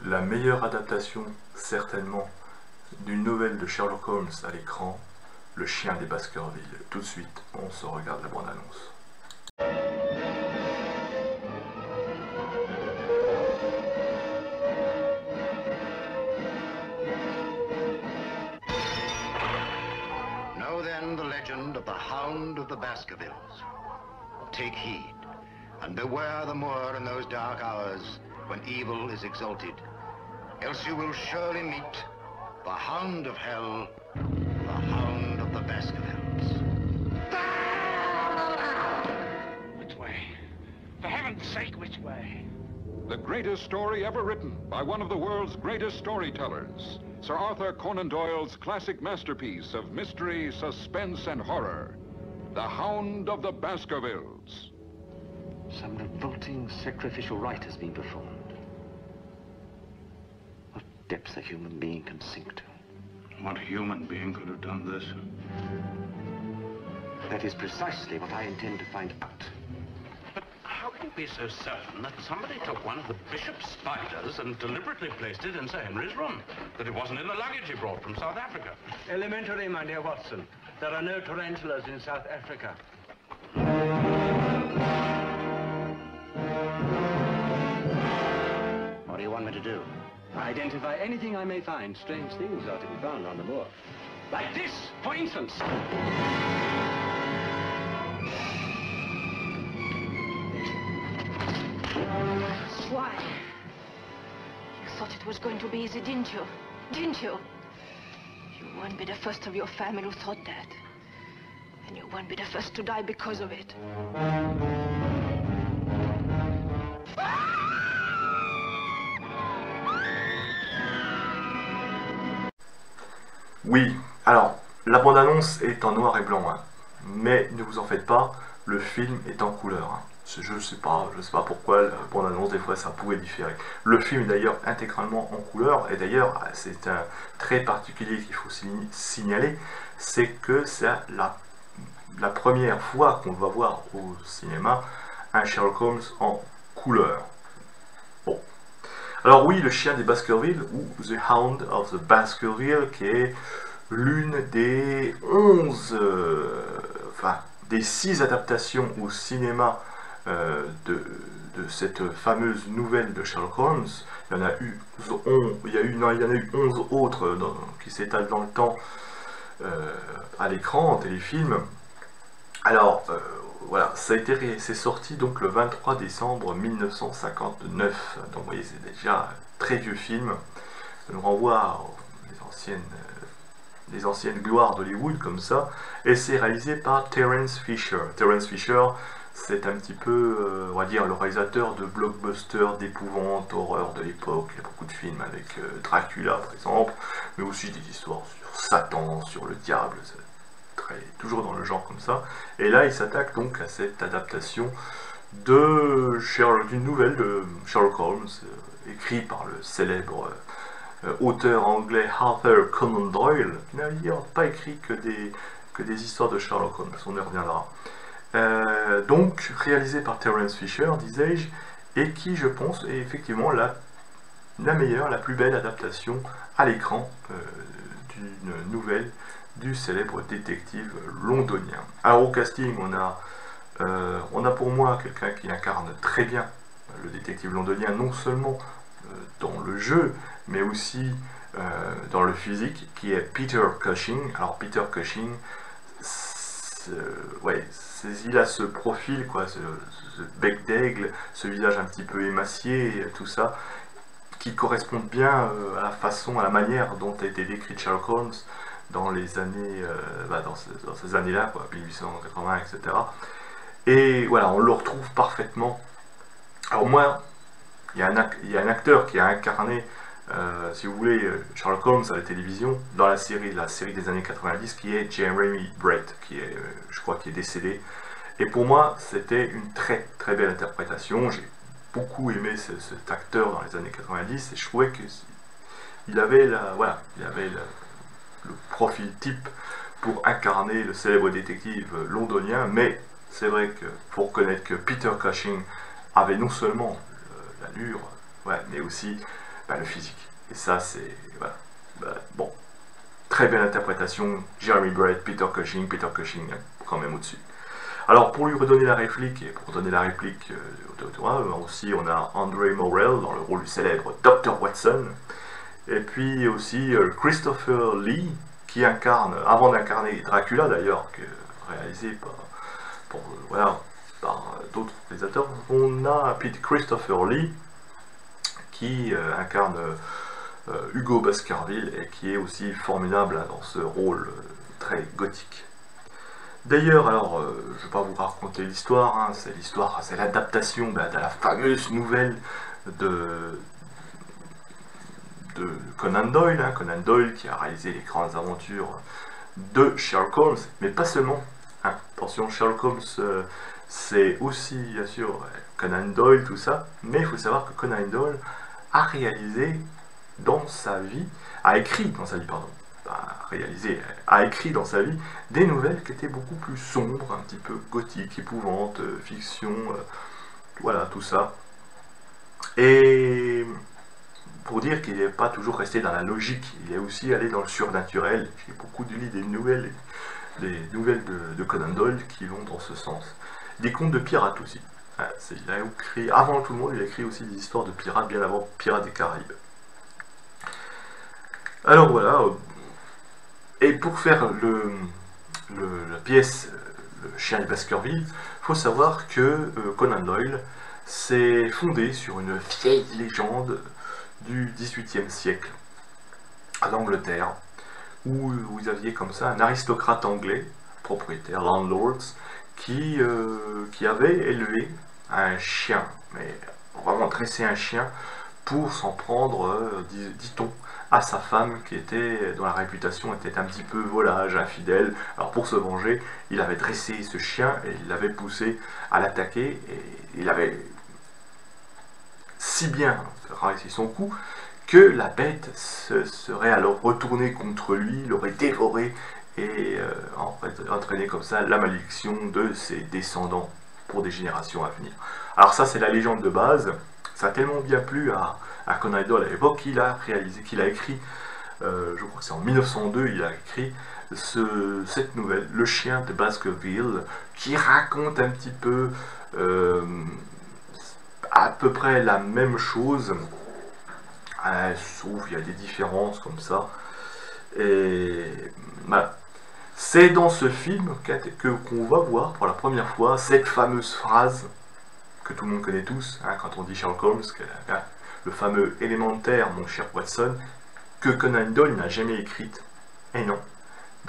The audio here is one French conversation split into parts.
la meilleure adaptation, certainement, d'une nouvelle de Sherlock Holmes à l'écran, Le Chien des Baskerville. Tout de suite, on se regarde la bande-annonce. Know then the legend of the Hound of the Baskervilles. Take heed, and beware the moor in those dark hours when evil is exalted. Else you will surely meet the Hound of Hell, the Hound of the Baskervilles. Which way? For heaven's sake, which way? The greatest story ever written by one of the world's greatest storytellers, Sir Arthur Conan Doyle's classic masterpiece of mystery, suspense, and horror, The Hound of the Baskervilles. Some revolting sacrificial rite has been performed. What depths a human being can sink to. What human being could have done this? That is precisely what I intend to find out. But how can you be so certain that somebody took one of the bishop's spiders and deliberately placed it in Sir Henry's room? That it wasn't in the luggage he brought from South Africa? Elementary, my dear Watson. There are no tarantulas in South Africa. What do you want me to do? Identify anything I may find. Strange things are to be found on the moor. Like this, for instance. Why? You thought it was going to be easy, didn't you? Didn't you? You won't be the first of your family who thought that. And you won't be the first to die because of it. Oui, alors, la bande-annonce est en noir et blanc, hein, mais ne vous en faites pas, le film est en couleur. Hein. Je sais pas pourquoi la bande-annonce, des fois, ça pouvait différer. Le film est d'ailleurs intégralement en couleur, et d'ailleurs, c'est un trait particulier qu'il faut signaler, c'est que c'est la première fois qu'on va voir au cinéma un Sherlock Holmes en couleur. Bon. Alors oui, Le Chien des Baskerville, ou The Hound of the Baskerville, qui est l'une des 6 adaptations au cinéma de cette fameuse nouvelle de Sherlock Holmes. Il y en a eu 11 autres qui s'étalent dans le temps à l'écran, en téléfilm. Alors, voilà, c'est sorti donc le 23 décembre 1959, donc vous voyez c'est déjà un très vieux film, ça nous renvoie les anciennes gloires d'Hollywood comme ça, et c'est réalisé par Terence Fisher. Terence Fisher, c'est un petit peu, on va dire, le réalisateur de blockbusters d'épouvante, horreur de l'époque. Il y a beaucoup de films avec Dracula par exemple, mais aussi des histoires sur Satan, sur le diable, toujours dans le genre comme ça. Et là, il s'attaque donc à cette adaptation d'une nouvelle de Sherlock Holmes, écrite par le célèbre auteur anglais Arthur Conan Doyle, qui n'a pas écrit que des histoires de Sherlock Holmes, on y reviendra. Donc, réalisé par Terence Fisher, disais-je, et qui, je pense, est effectivement la meilleure, la plus belle adaptation à l'écran d'une nouvelle du célèbre détective londonien. Alors au casting, on a pour moi quelqu'un qui incarne très bien le détective londonien, non seulement dans le jeu, mais aussi dans le physique, qui est Peter Cushing. Alors Peter Cushing, il a ce profil, quoi, ce bec d'aigle, ce visage un petit peu émacié, tout ça, qui correspond bien à la façon, à la manière dont a été décrit Sherlock Holmes dans les années, dans ces années-là, 1880, etc. Et voilà, on le retrouve parfaitement. Alors moi, il y a un acteur qui a incarné, si vous voulez, Sherlock Holmes à la télévision, dans la série des années 90, qui est Jeremy Brett, qui est, je crois, qui est décédé. Et pour moi, c'était une très très belle interprétation. J'ai beaucoup aimé cet acteur dans les années 90, et je trouvais qu'il avait le profil type pour incarner le célèbre détective londonien, mais c'est vrai qu'il faut reconnaître que Peter Cushing avait non seulement l'allure, mais aussi le physique. Et ça, c'est... Voilà. Bon. Très belle interprétation. Jeremy Brett, Peter Cushing quand même au-dessus. Alors, pour lui redonner la réplique, et pour donner la réplique au doctorat, aussi, on a Andre Morell dans le rôle du célèbre Dr. Watson. Et puis aussi Christopher Lee, qui incarne, avant d'incarner Dracula d'ailleurs, réalisé par d'autres réalisateurs, on a Christopher Lee, qui incarne Hugo Baskerville, et qui est aussi formidable dans ce rôle très gothique. D'ailleurs, alors, je ne vais pas vous raconter l'histoire, hein, c'est l'adaptation de la fameuse nouvelle de Conan Doyle, hein, Conan Doyle qui a réalisé les grandes aventures de Sherlock Holmes, mais pas seulement. Hein. Attention, Sherlock Holmes, c'est aussi, bien sûr, Conan Doyle, tout ça, mais il faut savoir que Conan Doyle a réalisé dans sa vie, a écrit dans sa vie des nouvelles qui étaient beaucoup plus sombres, un petit peu gothiques, épouvantes, fiction, voilà, tout ça. Et pour dire qu'il n'est pas toujours resté dans la logique, il est aussi allé dans le surnaturel. J'ai beaucoup lu des nouvelles de Conan Doyle qui vont dans ce sens. Des contes de pirates aussi. Il a écrit, avant tout le monde, il a écrit aussi des histoires de pirates, bien avant Pirates des Caraïbes. Alors voilà, et pour faire la pièce Le Chien de Baskerville, il faut savoir que Conan Doyle s'est fondé sur une vieille légende du XVIIIe siècle, en Angleterre, où vous aviez comme ça un aristocrate anglais, propriétaire, landlords, qui avait élevé un chien, mais vraiment dressé un chien pour s'en prendre, dit-on, à sa femme dont la réputation était un petit peu volage, infidèle. Alors pour se venger, il avait dressé ce chien et il l'avait poussé à l'attaquer, et il avait si bien réussi son coup que la bête se serait alors retournée contre lui, l'aurait dévoré et entraîné comme ça la malédiction de ses descendants pour des générations à venir. Alors ça, c'est la légende de base. Ça a tellement bien plu à Conan Doyle à l'époque qu'il a écrit, je crois que c'est en 1902, il a écrit cette nouvelle, Le Chien de Baskerville, qui raconte un petit peu à peu près la même chose, sauf il y a des différences comme ça. Et voilà. C'est dans ce film qu'on va voir pour la première fois cette fameuse phrase que tout le monde connaît tous, hein, quand on dit Sherlock Holmes, le fameux élémentaire, mon cher Watson, que Conan Doyle n'a jamais écrite. Et non,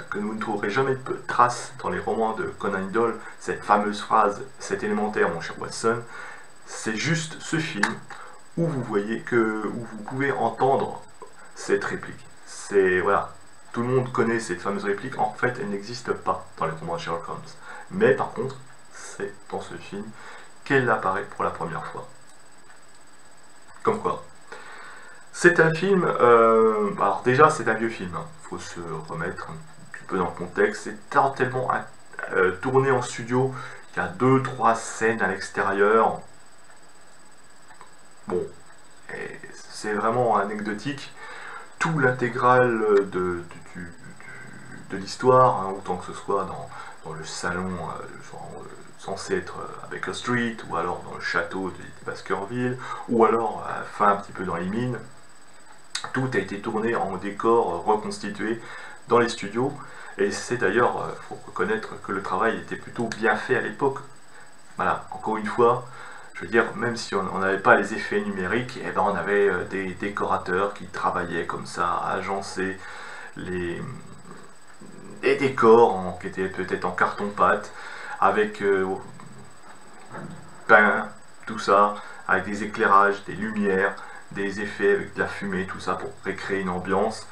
que vous ne trouverez jamais de traces dans les romans de Conan Doyle, cette fameuse phrase, cet élémentaire, mon cher Watson. C'est juste ce film où vous voyez où vous pouvez entendre cette réplique. Voilà, tout le monde connaît cette fameuse réplique. En fait, elle n'existe pas dans les romans de Sherlock Holmes. Mais par contre, c'est dans ce film qu'elle apparaît pour la première fois. Comme quoi. C'est un film, alors déjà c'est un vieux film, il faut se remettre un petit peu dans le contexte. C'est tellement tourné en studio, il y a 2-3 scènes à l'extérieur. Bon, c'est vraiment anecdotique. Tout l'intégral de l'histoire, hein, autant que ce soit dans le salon censé être à Baker Street, ou alors dans le château de Baskerville, ou alors à la fin un petit peu dans les mines. Tout a été tourné en décor reconstitué dans les studios, et c'est d'ailleurs, il faut reconnaître que le travail était plutôt bien fait à l'époque. Voilà, encore une fois, je veux dire, même si on n'avait pas les effets numériques, eh ben on avait des décorateurs qui travaillaient comme ça, à agencer les décors qui étaient peut-être en carton-pâte, avec peint, tout ça, avec des éclairages, des lumières, des effets avec de la fumée, tout ça pour recréer une ambiance.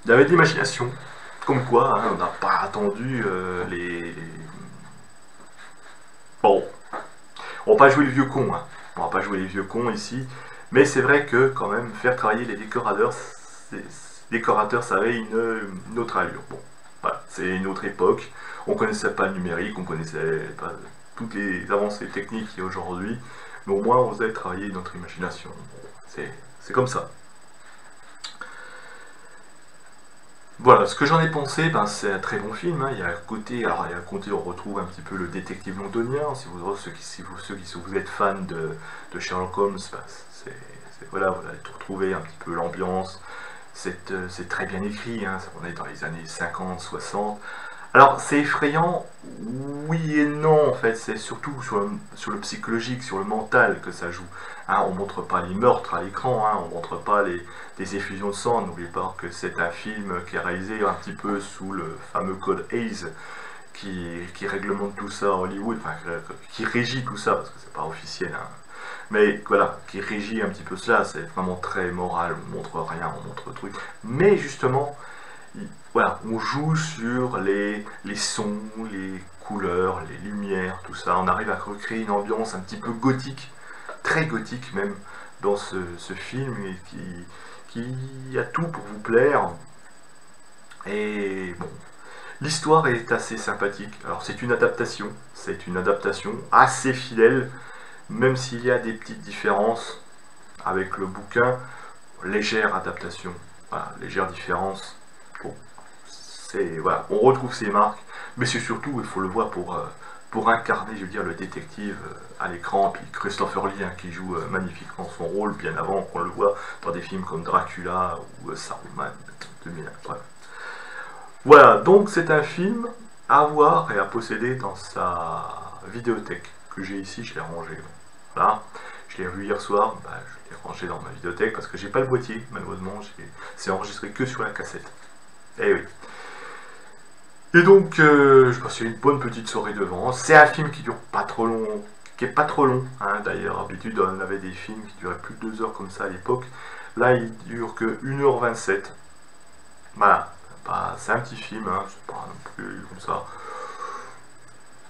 Il y avait de l'imagination, comme quoi, hein, on n'a pas attendu Bon, on va pas jouer le vieux con, hein. On va pas jouer les vieux cons ici, mais c'est vrai que quand même faire travailler les décorateurs, ça avait une autre allure. Bon, voilà, c'est une autre époque. On connaissait pas le numérique, on connaissait pas toutes les avancées techniques qu'il y a aujourd'hui, mais au moins on faisait travailler notre imagination. C'est comme ça. Voilà, ce que j'en ai pensé, ben, c'est un très bon film, hein. Il y a un côté, alors il y a un côté, on retrouve un petit peu le détective londonien, si vous êtes fan de Sherlock Holmes, ben, voilà, vous allez retrouver un petit peu l'ambiance, c'est très bien écrit, hein. On est dans les années 50, 60. Alors c'est effrayant, oui et non en fait, c'est surtout sur le psychologique, sur le mental que ça joue. Hein, on ne montre pas les meurtres à l'écran, hein, on ne montre pas des effusions de sang, n'oubliez pas que c'est un film qui est réalisé un petit peu sous le fameux code Hays, qui réglemente tout ça à Hollywood, enfin qui régit tout ça, parce que c'est pas officiel, hein. Mais voilà, qui régit un petit peu cela, c'est vraiment très moral, on montre rien, on montre truc. Mais justement, voilà, on joue sur les sons, les couleurs, les lumières, tout ça. On arrive à recréer une ambiance un petit peu gothique, très gothique même, dans ce film, et qui a tout pour vous plaire. Et bon, l'histoire est assez sympathique. Alors c'est une adaptation assez fidèle, même s'il y a des petites différences avec le bouquin. Légère adaptation, voilà, légère différence. Bon, voilà, on retrouve ses marques, mais c'est surtout, il faut le voir pour incarner, je veux dire, le détective à l'écran, puis Christopher Lee, hein, qui joue magnifiquement son rôle, bien avant qu'on le voit dans des films comme Dracula ou Saruman 2001. Voilà, donc c'est un film à voir et à posséder dans sa vidéothèque que j'ai ici, je l'ai rangé. Voilà, je l'ai vu hier soir, bah, je l'ai rangé dans ma vidéothèque parce que j'ai pas le boîtier, malheureusement, c'est enregistré que sur la cassette. Eh oui. Et donc, je passais une bonne petite soirée devant. C'est un film qui dure pas trop long, qui est pas trop long, hein. D'ailleurs, d'habitude, on avait des films qui duraient plus de 2 heures comme ça à l'époque. Là, il dure que 1h27. Voilà, bah, c'est un petit film, hein. C'est pas non plus comme ça.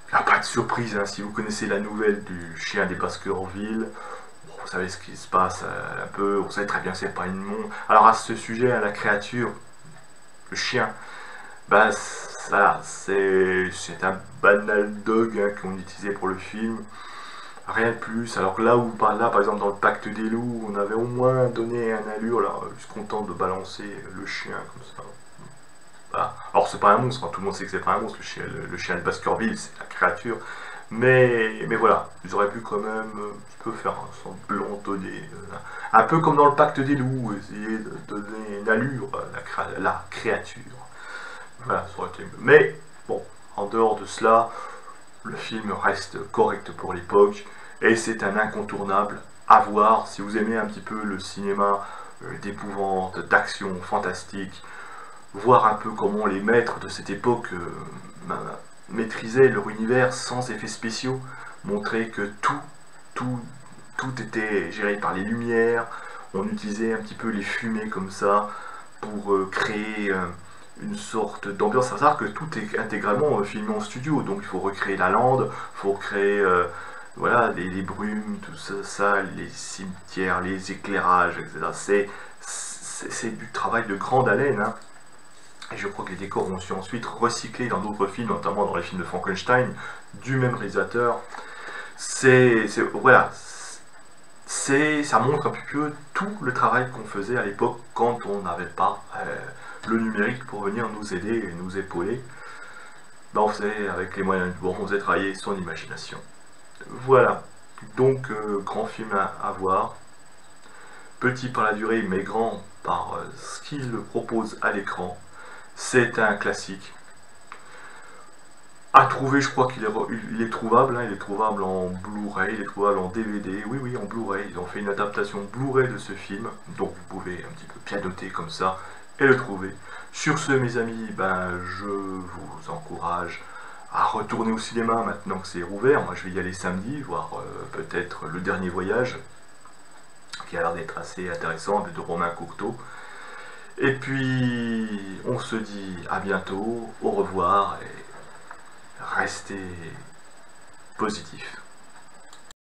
Il n'y a pas de surprise, hein. Si vous connaissez la nouvelle du chien des Baskerville, vous savez ce qui se passe un peu, vous savez très bien que c'est pas une montre. Alors à ce sujet, à la créature, le chien, bah, voilà, c'est un banal dog, hein, qu'on utilisait pour le film, rien de plus. Alors que là par exemple dans le Pacte des loups, on avait au moins donné un allure, là, juste content de balancer le chien comme ça. Voilà. Alors c'est pas un monstre, hein, tout le monde sait que c'est pas un monstre, le chien de Baskerville, c'est la créature, mais voilà, ils auraient pu quand même un peu faire un semblant donner, un peu comme dans le Pacte des loups, essayer de donner une allure à la créature. Voilà, ça aurait été mieux. Mais bon, en dehors de cela, le film reste correct pour l'époque et c'est un incontournable à voir si vous aimez un petit peu le cinéma d'épouvante, d'action fantastique, voir un peu comment les maîtres de cette époque maîtrisaient leur univers sans effets spéciaux, montrer que tout était géré par les lumières, on utilisait un petit peu les fumées comme ça pour créer une sorte d'ambiance. À savoir que tout est intégralement filmé en studio, donc il faut recréer la lande, il faut créer voilà, les brumes, tout ça, les cimetières, les éclairages, etc. C'est du travail de grande haleine, hein. Et je crois que les décors ont su ensuite recycler dans d'autres films, notamment dans les films de Frankenstein, du même réalisateur. Voilà, ça montre un petit peu tout le travail qu'on faisait à l'époque quand on n'avait pas le numérique pour venir nous aider et nous épauler. Ben, on faisait avec les moyens du bord, on faisait travailler son imagination. Voilà, donc grand film à voir. Petit par la durée, mais grand par ce qu'il propose à l'écran. C'est un classique. À trouver, je crois qu'il est trouvable, hein, il est trouvable en Blu-ray, il est trouvable en DVD, oui, en Blu-ray. Ils ont fait une adaptation Blu-ray de ce film, donc vous pouvez un petit peu pianoter comme ça et le trouver. Sur ce, mes amis, ben, je vous encourage à retourner au cinéma maintenant que c'est rouvert. Moi, je vais y aller samedi, voir peut-être Le Dernier Voyage, qui a l'air d'être assez intéressant, de Romain Courteau. Et puis, on se dit à bientôt, au revoir, et restez positifs.